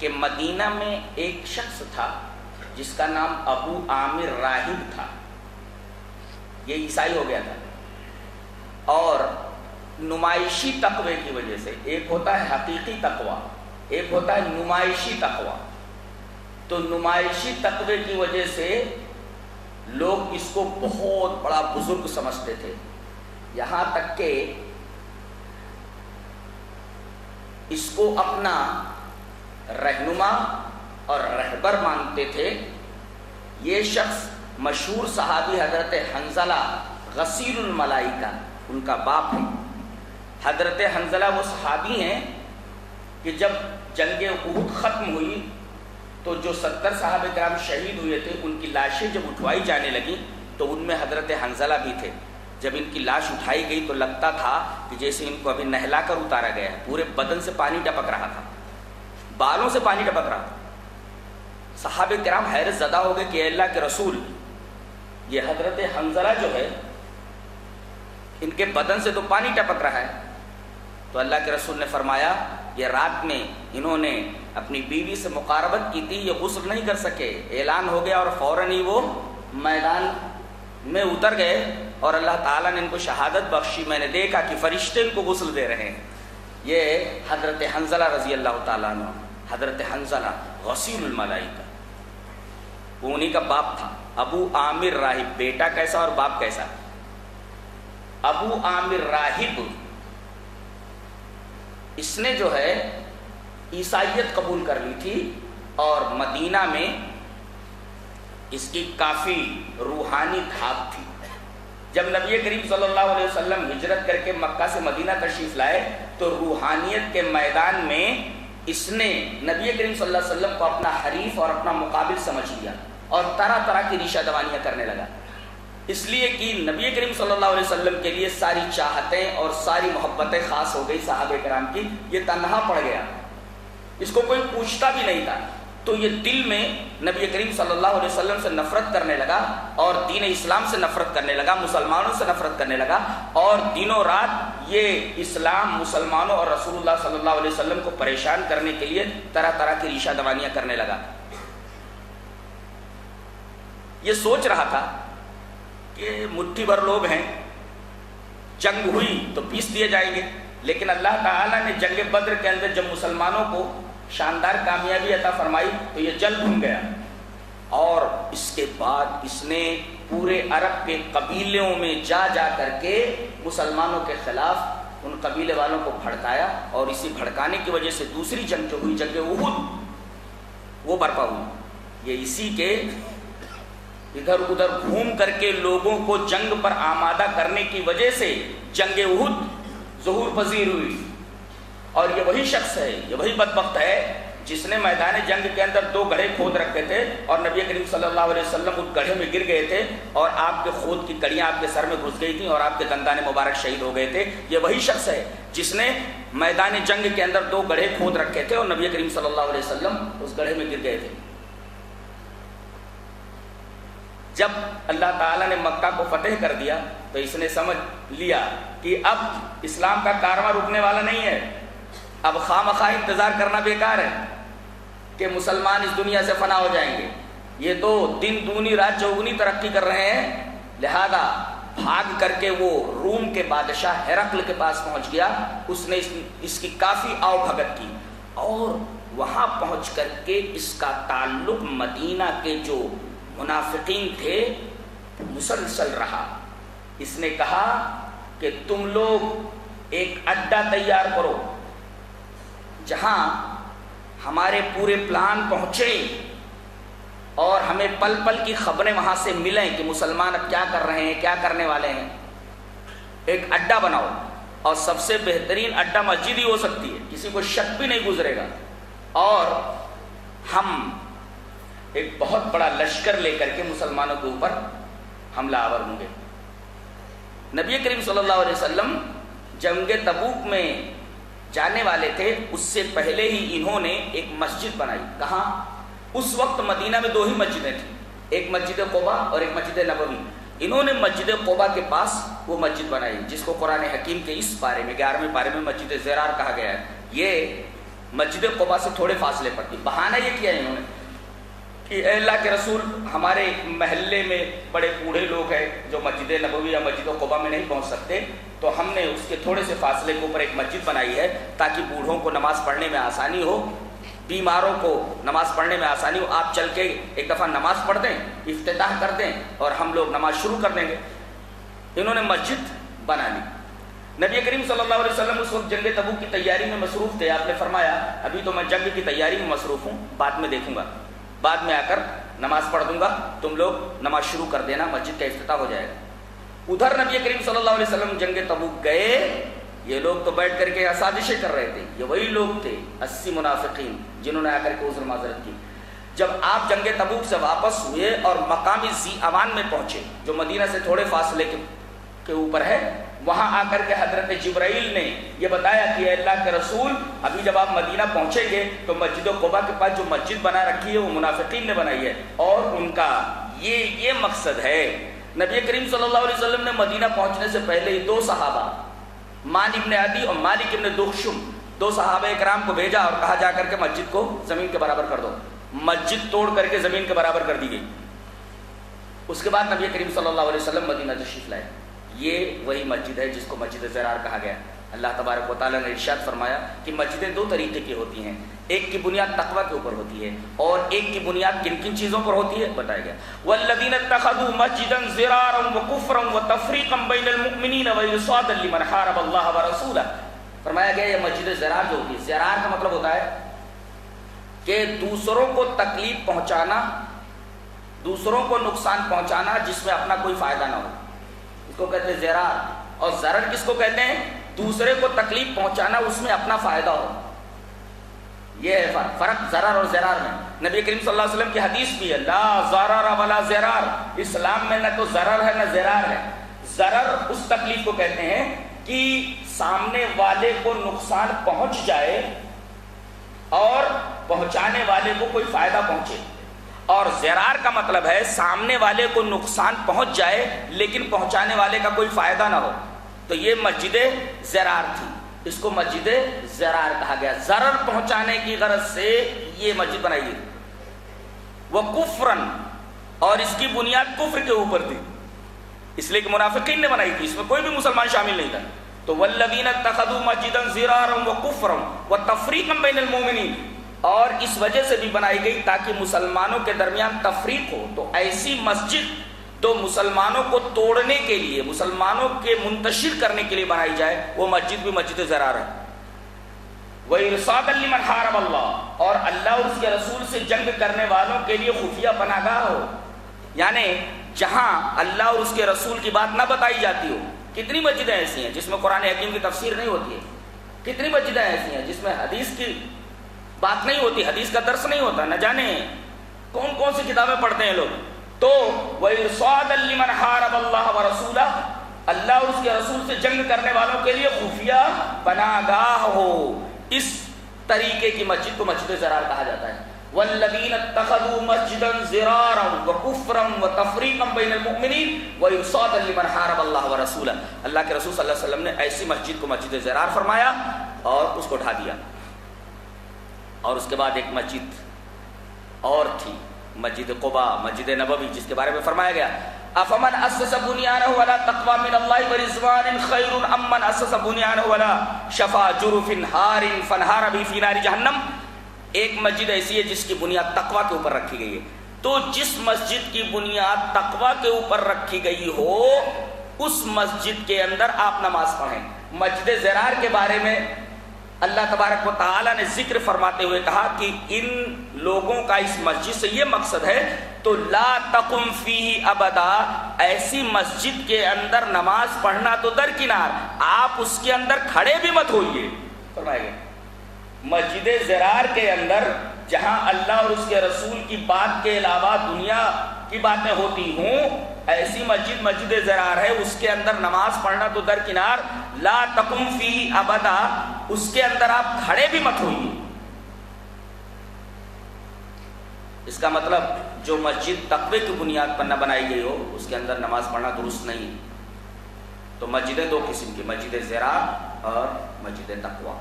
کہ مدینہ میں ایک شخص تھا جس کا نام ابو عامر راہب تھا. یہ عیسائی ہو گیا تھا اور نمائشی تقوی کی وجہ سے، ایک ہوتا ہے حقیقی تقوی، ایک ہوتا ہے نمائشی تقوی. تو نمائشی تقوی کی وجہ سے لوگ اس کو بہت بڑا بزرگ سمجھتے تھے، یہاں تک کہ اس کو اپنا رہنما اور رہبر مانتے تھے. یہ شخص مشہور صحابی حضرت حنظلہ غسیل الملائکہ ان کا باپ ہے. حضرت حنظلہ وہ صحابی ہیں کہ جب جنگ احد ختم ہوئی تو جو 70 صحابہ کرام شہید ہوئے تھے ان کی لاشیں جب اٹھوائی جانے لگیں تو ان میں حضرت حنظلہ بھی تھے. جب ان کی لاش اٹھائی گئی تو لگتا تھا کہ جیسے ان کو ابھی نہلا کر اتارا گیا ہے. پورے بدن سے پانی ٹپک رہا تھا، بالوں سے پانی ٹپک رہا تھا. صحابہ کرام حیرت زدہ ہو گئے کہ اے اللہ کے رسول، یہ حضرت حنظلہ جو ہے ان کے بدن سے تو پانی ٹپک رہا ہے. تو اللہ کے رسول نے فرمایا یہ رات میں انہوں نے اپنی بیوی سے مقاربت کی تھی، یہ غسل نہیں کر سکے. اعلان ہو گیا اور فوراً ہی وہ میدان میں اتر گئے اور اللہ تعالیٰ نے ان کو شہادت بخشی. میں نے دیکھا کہ فرشتے ان کو غسل دے رہے ہیں. یہ حضرت حنظلہ رضی اللہ تعالیٰ عنہ، حضرت حنظلہ غسیل الملائکہ، وہ انہی کا باپ تھا. ابو عامر راہب، بیٹا کیسا اور باپ کیسا؟ ابو عامر راہب اس نے جو ہے عیسائیت قبول کر لی تھی اور مدینہ میں اس کی کافی روحانی دھاک تھی. جب نبی کریم صلی اللہ علیہ وسلم ہجرت کر کے مکہ سے مدینہ تشریف لائے تو روحانیت کے میدان میں اس نے نبی کریم صلی اللہ علیہ وسلم کو اپنا حریف اور اپنا مقابل سمجھ لیا اور طرح طرح کی ریشہ دوانیاں کرنے لگا. اس لیے کہ نبی کریم صلی اللہ علیہ وسلم کے لیے ساری چاہتیں اور ساری محبتیں خاص ہو گئی صحابہ کرام کی. یہ تنہا پڑ گیا، اس کو کوئی پوچھتا بھی نہیں تھا. تو یہ دل میں نبی کریم صلی اللہ علیہ وسلم سے نفرت کرنے لگا اور دین اسلام سے نفرت کرنے لگا، مسلمانوں سے نفرت کرنے لگا اور دنوں رات یہ اسلام، مسلمانوں اور رسول اللہ صلی اللہ علیہ وسلم کو پریشان کرنے کے لیے طرح طرح کی ریشہ دوانیاں کرنے لگا. یہ سوچ رہا تھا کہ مٹھی بھر لوگ ہیں، جنگ ہوئی تو پیس دیے جائیں گے، لیکن اللہ تعالیٰ نے جنگ بدر کے اندر جب مسلمانوں کو شاندار کامیابی عطا فرمائی تو یہ جل بھن گیا. اور اس کے بعد اس نے پورے عرب کے قبیلوں میں جا جا کر کے مسلمانوں کے خلاف ان قبیلے والوں کو بھڑکایا اور اسی بھڑکانے کی وجہ سے دوسری جنگ جو ہوئی، جنگ احد، وہ برپا ہوئی. یہ اسی کے ادھر ادھر گھوم کر کے لوگوں کو جنگ پر آمادہ کرنے کی وجہ سے جنگ احد ظہور پذیر ہوئی. اور یہ وہی شخص ہے، یہ وہی بدبخت ہے جس نے میدان جنگ کے اندر 2 گڑھے کھود رکھے تھے اور نبی کریم صلی اللہ علیہ وسلم اس گڑھے میں گر گئے تھے اور آپ کے خود کی کڑیاں آپ کے سر میں گھس گئی تھیں اور آپ کے دندان مبارک شہید ہو گئے تھے. یہ وہی شخص ہے جس نے میدان جنگ کے اندر 2 گڑھے کھود رکھے تھے اور نبی کریم صلی اللہ علیہ وسلم اس گڑھے میں گر گئے تھے. جب اللہ تعالیٰ نے مکہ کو فتح کر دیا تو اس نے سمجھ لیا کہ اب اسلام کا کارواں رکنے والا نہیں ہے، اب خواہ انتظار کرنا بیکار ہے کہ مسلمان اس دنیا سے فنا ہو جائیں گے. یہ تو دن دونی رات چوگنی ترقی کر رہے ہیں. لہذا بھاگ کر کے وہ روم کے بادشاہ ہرقل کے پاس پہنچ گیا. اس نے اس کی کافی آؤ بھگت کی اور وہاں پہنچ کر کے اس کا تعلق مدینہ کے جو منافقین تھے مسلسل رہا. اس نے کہا کہ تم لوگ ایک اڈا تیار کرو جہاں ہمارے پورے پلان پہنچے اور ہمیں پل پل کی خبریں وہاں سے ملیں کہ مسلمان اب کیا کر رہے ہیں، کیا کرنے والے ہیں. ایک اڈا بناؤ اور سب سے بہترین اڈا مسجد ہی ہو سکتی ہے، کسی کو شک بھی نہیں گزرے گا. اور ہم ایک بہت بڑا لشکر لے کر کے مسلمانوں کے اوپر حملہ آور ہوں گے. نبی کریم صلی اللہ علیہ وسلم جنگ تبوک میں جانے والے تھے، اس سے پہلے ہی انہوں نے ایک مسجد بنائی. کہاں؟ اس وقت مدینہ میں 2 ہی مسجدیں تھیں، ایک مسجد قباء اور ایک مسجد نبوی. انہوں نے مسجد قباء کے پاس وہ مسجد بنائی جس کو قرآن حکیم کے اس پارے میں 11ویں پارے میں مسجد زرار کہا گیا ہے. یہ مسجد قباء سے تھوڑے فاصلے پر تھی. بہانہ یہ کیا انہوں نے کہ اے اللہ کے رسول ہمارے محلے میں بڑے بوڑھے لوگ ہیں جو مسجد نبوی یا مسجد قباء میں نہیں پہنچ سکتے، تو ہم نے اس کے تھوڑے سے فاصلے کے اوپر ایک مسجد بنائی ہے تاکہ بوڑھوں کو نماز پڑھنے میں آسانی ہو، بیماروں کو نماز پڑھنے میں آسانی ہو. آپ چل کے ایک دفعہ نماز پڑھ دیں، افتتاح کر دیں اور ہم لوگ نماز شروع کر دیں گے. انہوں نے مسجد بنا لی. نبی کریم صلی اللہ علیہ وسلم اس وقت جنگ تبوک کی تیاری میں مصروف تھے. آپ نے فرمایا ابھی تو میں جنگ کی تیاری میں مصروف ہوں، بعد میں دیکھوں گا، بعد میں آ کر نماز پڑھ دوں گا، تم لوگ نماز شروع کر دینا، مسجد کا افتتاح ہو جائے گا. ادھر نبی کریم صلی اللہ علیہ وسلم جنگ تبوک گئے. یہ لوگ تو بیٹھ کر کے سازشیں کر رہے تھے. یہ وہی لوگ تھے 80 منافقین جنہوں نے آ کر کے عذر معذرت کی. جب آپ جنگ تبوک سے واپس ہوئے اور مقام ذی امان میں پہنچے جو مدینہ سے تھوڑے فاصلے کے اوپر ہے، وہاں آ کر کے حضرت جبرائیل نے یہ بتایا کہ اے اللہ کے رسول ابھی جب آپ مدینہ پہنچیں گے تو مسجد قباء کے پاس جو مسجد بنا رکھی ہے وہ منافقین نے بنائی ہے اور ان کا یہ مقصد ہے. نبی کریم صلی اللہ علیہ وسلم نے مدینہ پہنچنے سے پہلے ہی 2 صحابہ مان ابن عدی اور مالک ابن دخشم 2 صحابہ اکرام کو بھیجا اور کہا جا کر کے مسجد کو زمین کے برابر کر دو. مسجد توڑ کر کے زمین کے برابر کر دی گئی. اس کے بعد نبی کریم صلی اللہ علیہ وسلم مدینہ تشریف لائے. یہ وہی مسجد ہے جس کو مسجد زرار کہا گیا. اللہ تبارک و تعالیٰ نے ارشاد فرمایا کہ مسجدیں 2 طریقے کی ہوتی ہیں. ایک کی بنیاد تقوی کے اوپر ہوتی ہے اور ایک کی بنیاد کن کن چیزوں پر ہوتی ہے بتایا گیا. والذین اتخذوا مسجدا ضرارا وکفرا وتفریقا بین المؤمنین وارصادا لمن حارب اللہ ورسولہ. فرمایا گیا یہ مسجد زرار جو ہوتی ہے، زرار کا مطلب ہوتا ہے کہ دوسروں کو تکلیف پہنچانا، دوسروں کو نقصان پہنچانا جس میں اپنا کوئی فائدہ نہ ہو، اس کو کہتے ہیں زرار. اور ضرر کس کو کہتے ہیں؟ دوسرے کو تکلیف پہنچانا اس میں اپنا فائدہ ہو. یہ ہے فرق ضرر اور زرار میں. نبی کریم صلی اللہ علیہ وسلم کی حدیث بھی ہے لا ضرر ولا زرار. اسلام میں نہ تو ضرر ہے نہ زرار ہے. ضرر اس تکلیف کو کہتے ہیں کہ سامنے والے کو نقصان پہنچ جائے اور پہنچانے والے کو کوئی فائدہ پہنچے. اور زرار کا مطلب ہے سامنے والے کو نقصان پہنچ جائے لیکن پہنچانے والے کا کوئی فائدہ نہ ہو. تو یہ مسجد زرار تھی، اس کو مسجد زرار کہا گیا. ضرر پہنچانے کی غرض سے یہ مسجد بنائی گئی. وہ کفرن، اور اس کی بنیاد کفر کے اوپر تھی، اس لیے کہ منافقین نے بنائی تھی، اس میں کوئی بھی مسلمان شامل نہیں تھا. تو والذین اتخذوا مسجدا ضرارا وکفرا وتفریقا بین المؤمنین، اور اس وجہ سے بھی بنائی گئی تاکہ مسلمانوں کے درمیان تفریق ہو. تو ایسی مسجد تو مسلمانوں کو توڑنے کے لیے، مسلمانوں کے منتشر کرنے کے لیے بنائی جائے، وہ مسجد بھی مسجد زرار ہے. وَإِرْصَادًا لِمَنْ حَارَبَ اللَّهَ، اور اللہ اور اس کے رسول سے جنگ کرنے والوں کے لیے خفیہ پناہ گاہ ہو. یعنی جہاں اللہ اور اس کے رسول کی بات نہ بتائی جاتی ہو. کتنی مسجدیں ایسی ہیں جس میں قرآن حکیم کی تفسیر نہیں ہوتی ہے؟ کتنی مسجدیں ایسی ہیں جس میں حدیث کی بات نہیں ہوتی، حدیث کا درس نہیں ہوتا؟ نہ جانے کون کون سی کتابیں پڑھتے ہیں لوگ. تو وَإِرْصَادًا لِمَنْ حَارَبَ اللَّهَ وَرَسُولَهُ، اللہ اور اس کے رسول سے جنگ کرنے والوں کے لیے خفیہ پناہ گاہ ہو. اس طریقے کی مسجد کو مسجد زرار کہا جاتا ہے. وَالَّذِينَ اتَّخَذُوا مَسْجِدًا ضِرَارًا وَكُفْرًا وَتَفْرِيقًا بَيْنَ الْمُؤْمِنِينَ وَإِرْصَادًا لِمَنْ حَارَبَ اللَّهَ وَرَسُولَهُ. اللہ کے رسول صلی اللہ علیہ وسلم نے ایسی مسجد کو مسجد زرار فرمایا اور اس کو ڈھا دیا. اور اس کے بعد ایک مسجد اور تھی، مسجد قباء، مسجد نبوی، جس کے بارے میں فرمایا گیا افمن اسس بنیانه على تقوى من الله ورضوان خير ام من اسس بنیانه على شفا جرف هار فانهار به في نار جہنم. ایک مسجد ایسی ہے جس کی بنیاد تقوی کے اوپر رکھی گئی ہے. تو جس مسجد کی بنیاد تقوی کے اوپر رکھی گئی ہو اس مسجد کے اندر آپ نماز پڑھیں. مسجد زرار کے بارے میں اللہ تبارک و تعالیٰ نے ذکر فرماتے ہوئے کہا کہ ان لوگوں کا اس مسجد سے یہ مقصد ہے تو لا تقم فیہ ابدا، ایسی مسجد کے اندر نماز پڑھنا تو درکنار، آپ اس کے اندر کھڑے بھی مت ہوئیے. فرمایا گیا مسجد زرار کے اندر جہاں اللہ اور اس کے رسول کی بات کے علاوہ دنیا کی باتیں ہوتی ہوں، ایسی مسجد مسجد زرار ہے، اس کے اندر نماز پڑھنا تو درکنار، لا تقم فیہ ابدا، اس کے اندر آپ کھڑے بھی مت ہوئیے. اس کا مطلب جو مسجد تقوی کی بنیاد پر نہ بنائی گئی ہو اس کے اندر نماز پڑھنا درست نہیں. تو مسجدیں 2 قسم کی، مسجد زرار اور مسجد تقوی.